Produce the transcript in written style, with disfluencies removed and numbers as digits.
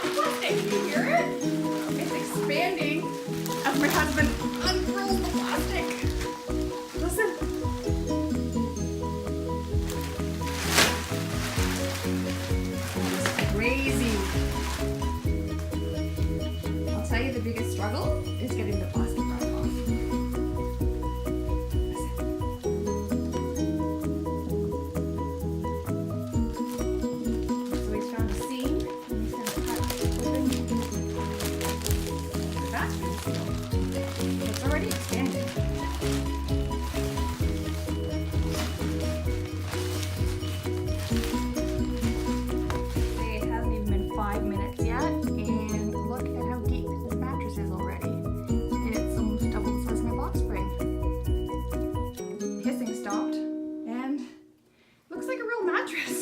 plastic. You hear it? It's expanding as my husband unrolls the plastic. Listen. It's crazy. I'll tell you the biggest struggle is getting the plastic wrap off. So he's found a seam and he's going to cut open the vacuum seal. It's already expanded. It hasn't even been 5 minutes yet, and look at how deep this mattress is already. It's almost double the size of my box spring. Hissing stopped, and looks like a real mattress.